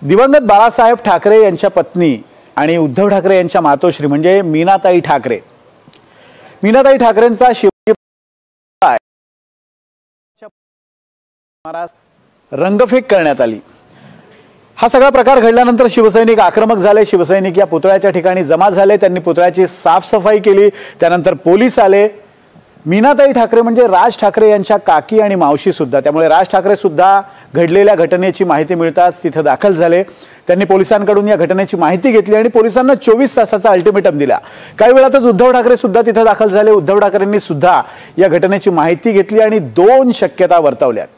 दिवंगत बाळासाहेब ठाकरे यांच्या पत्नी आणि उद्धव ठाकरे यांच्या मातोश्री म्हणजे मीनाताई ठाकरे. मीनाताई ठाकरेंचा शिवाजी रंगफेक करण्यात आली. हा सगळा प्रकार घडल्यानंतर शिवसैनिक आक्रमक झाले. शिवसैनिक या पुतळ्याच्या ठिकाणी जमा झाले. त्यांनी पुतळ्याची साफसफाई केली. त्यानंतर पोलीस आले. मीनाताई ठाकरे म्हणजे राज ठाकरे यांच्या काकी आणि मावशी सुद्धा. त्यामुळे राज ठाकरे सुद्धा घडलेल्या घटनेची माहिती मिळताच तिथे दाखल झाले. त्यांनी पोलिसांकडून या घटनेची माहिती घेतली आणि पोलिसांना 24 तासाचा अल्टिमेटम दिला. काही वेळातच उद्धव ठाकरे सुद्धा तिथे दाखल झाले. उद्धव ठाकरेंनी सुद्धा या घटनेची माहिती घेतली आणि 2 शक्यता वर्तवल्यात.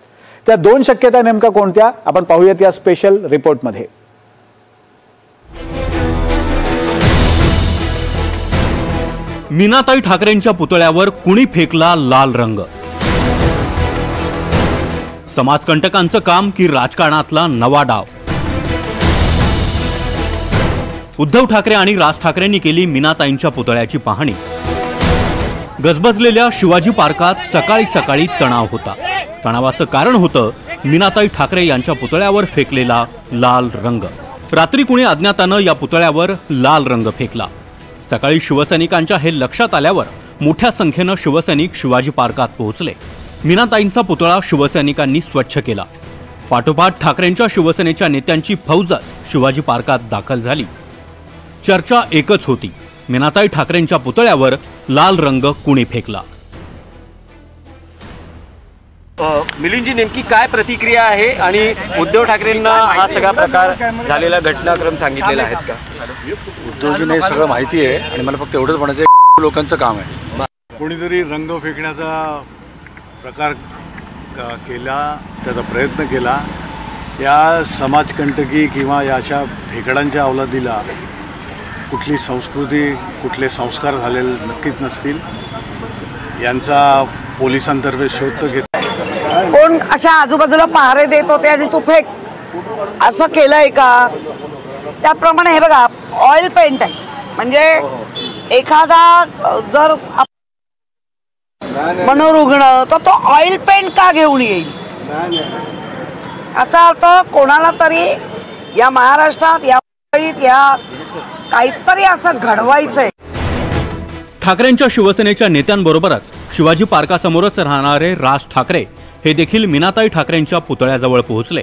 त्या 2 शक्यता नेमका कोणत्या आपण पाहूयात या स्पेशल रिपोर्टमध्ये. मीनाताई ठाकरेंच्या पुतळ्यावर कुणी फेकला लाल रंग. समाजकंटकांचं काम की राजकारणातला नवा डाव. उद्धव ठाकरे आणि राज ठाकरेंनी केली मीनाताईंच्या पुतळ्याची पाहणी. गजबजलेल्या शिवाजी पार्कात सकाळी सकाळी तणाव होता. तणावाचं कारण होतं मीनाताई ठाकरे यांच्या पुतळ्यावर फेकलेला लाल रंग. रात्री कुणी अज्ञातानं या पुतळ्यावर लाल रंग फेकला. सकाळी शिवसैनिकांच्या हे लक्षात आल्यावर मोठ्या संख्येनं शिवसैनिक शिवाजी पार्कात पोहोचले. मीनाताईंचा पुतळा शिवसैनिकांनी स्वच्छ केला. पाठोपाठ ठाकरेंच्या शिवसेनेच्या नेत्यांची फौजच शिवाजी पार्कात दाखल झाली. चर्चा एकच होती, मीनाताई ठाकरेंच्या पुतळ्यावर लाल रंग कुणी फेकला. मिलिंदजी, नेमकी काय प्रतिक्रिया आहे आणि उद्धव ठाकरेंना हा सगळा प्रकार झालेला घटनाक्रम सांगितलेला आहेत का? उद्धवजीने सगळं माहिती आहे आणि मला फक्त एवढंच म्हणायचं आहे, लोकांचं काम आहे. कोणीतरी रंग फेकण्याचा प्रकार केला, त्याचा प्रयत्न केला. या समाजकंटकी किंवा या अशा फेकडांच्या अवलादीला कुठली संस्कृती, कुठले संस्कार झालेले नक्कीच नसतील. यांचा पोलिसांतर्फे शोध तर घेत. कोण अशा आजूबाजूला पहारे देत होते आणि तू फेक असं केलंय का? त्याप्रमाणे हे बघा, ऑइल पेंट आहे. म्हणजे एखादा जर मनोरुग्ण तर तो ऑइल पेंट का घेऊन येईल? याचा अर्थ कोणाला तरी या महाराष्ट्रात या काहीतरी असं घडवायचंय. ठाकरेंच्या शिवसेनेच्या नेत्यांबरोबरच शिवाजी पार्कासमोरच राहणारे राज ठाकरे हे देखील मीनाताई ठाकरेंच्या पुतळ्याजवळ पोहोचले.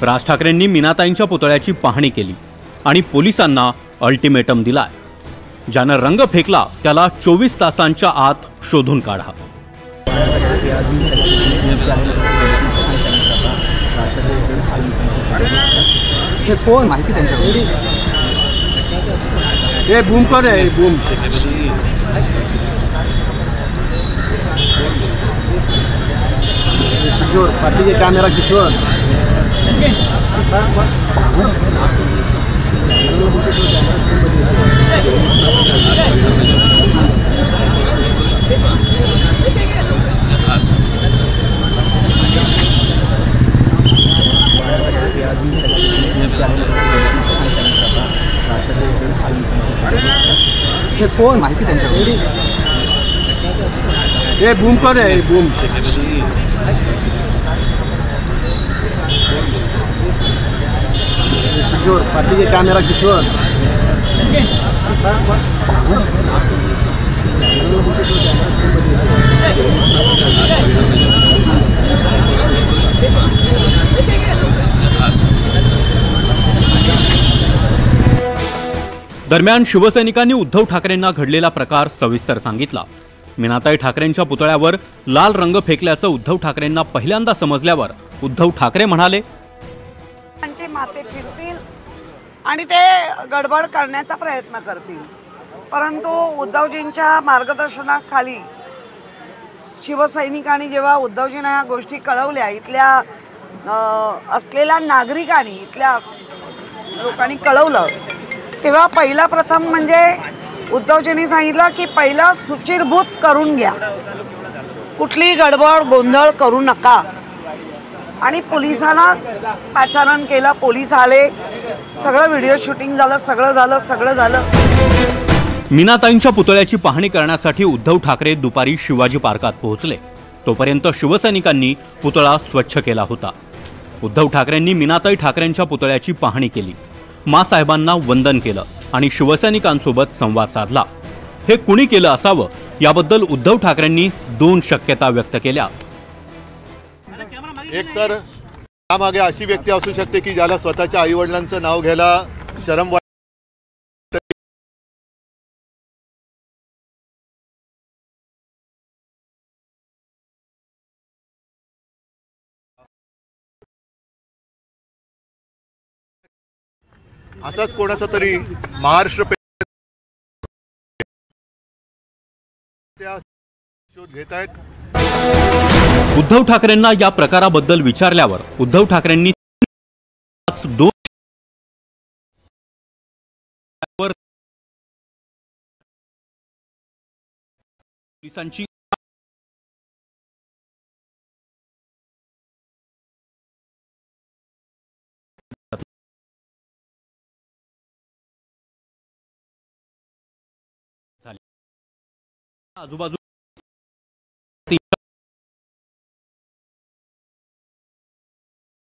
राज ठाकरेंनी मीनाताईंच्या पुतळ्याची पाहणी केली आणि पोलिसांना अल्टिमेटम दिलाय. ज्यानं रंग फेकला त्याला 24 तासांच्या आत शोधून काढा. फोन माहिती त्यांच्याकडे. हे बूम कर आहे, बूम. किशोर पार्टी के कैमरा किशोर. हे फोन माहिती त्यांच्याकडे. हे बूम कर आहे, बूम. किशोर पार्टी के कैमरा किशोर. दरम्यान शिवसैनिकांनी उद्धव ठाकरेंना घडलेला प्रकार सविस्तर सांगितला. मीनाताई ठाकरेंच्या पुतळ्यावर लाल रंग फेकल्याचं उद्धव ठाकरेंना पहिल्यांदा समजल्यावर उद्धव ठाकरे म्हणाले, त्यांचे माते फिरतील आणि ते गडबड करण्याचा प्रयत्न करतील. परंतु उद्धवजींच्या मार्गदर्शनाखाली शिवसैनिकांनी जेव्हा उद्धवजींना ह्या गोष्टी कळवल्या, इथल्या असलेल्या नागरिकांनी, इथल्या लोकांनी कळवलं, तेव्हा पहिला प्रथम म्हणजे उद्धवजींनी सांगितलं की पहिला सुचिरभूत करून घ्या, कुठली गडबड गोंधळ करू नका. आणि पोलिसांना पाचारण केलं. पोलीस आले, सगळं व्हिडिओ शूटिंग झालं, सगळं झालं. मीनाताईंच्या पुतळ्याची पाहणी करण्यासाठी उद्धव ठाकरे दुपारी शिवाजी पार्कात पोहोचले. तोपर्यंत शिवसैनिकांनी पुतळा स्वच्छ केला होता. उद्धव ठाकरेंनी मीनाताई ठाकरेंच्या पुतळ्याची पाहणी केली, माँसाहेबांना वंदन केलं आणि शिवसैनिकांसोबत संवाद साधला। हे कुणी केलं असावं याबद्दल उद्धव ठाकरेंनी 2 शक्यता व्यक्त केल्या। एक तर त्यामागे अशी व्यक्ती असू शकते की ज्याला स्वतःच्या आईवडिलांचं नाव घ्यायला शरम वाटते। असाच कोणाचा तरी महाराष्ट्र शोध घेत आहेत। उद्धव ठाकरेंना या प्रकाराबद्दल विचारल्यावर उद्धव ठाकरेंनी 2 पोलिसांची आजूबाजू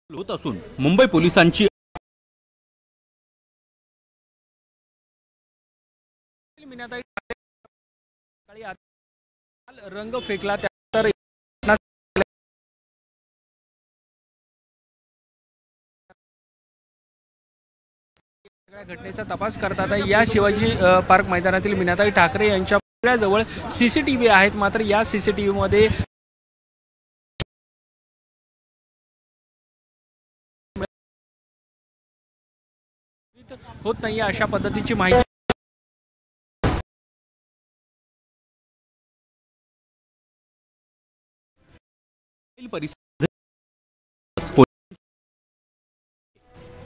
होत असून मुंबई पोलिसांची रंग फेकला त्यानंतर घटनेचा तपास करतात। या शिवाजी पार्क मैदानातील मीनाताई ठाकरे यांच्या पुतळ्याजवळ सीसीटीव्ही आहेत, मात्र या सीसीटीव्ही मध्ये होत नाही अशा पद्धतीची माहिती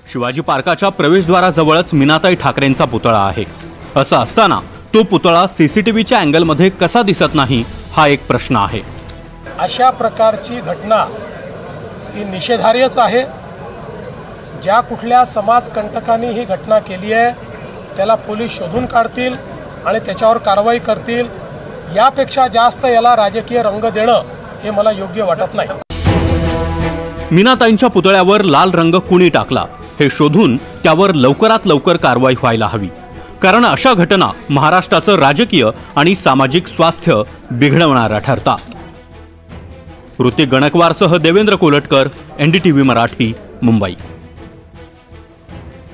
शिवाजी पार्काच्या प्रवेशद्वाराजवळच मीनाताई ठाकरेंचा पुतळा आहे। असं असताना तो पुतळा सीसीटीव्हीच्या अँगलमध्ये कसा दिसत नाही हा एक प्रश्न आहे। अशा प्रकारची घटना ही निषेधार्हच आहे। ज्या कुठल्या समाजकंटकांनी ही घटना केली आहे त्याला पोलीस शोधून काढतील आणि त्याच्यावर कारवाई करतील। यापेक्षा जास्त याला राजकीय रंग देणं हे मला योग्य वाटत नाही। मीनाताईंच्या पुतळ्यावर लाल रंग कुणी टाकला हे शोधून त्यावर लवकरात लवकर कारवाई व्हायला हवी, कारण अशा घटना महाराष्ट्राचं राजकीय आणि सामाजिक स्वास्थ्य बिघडवणाऱ्या ठरतात। ऋतिक गणकवारसह देवेंद्र कोलटकर, NDTV मराठी, मुंबई।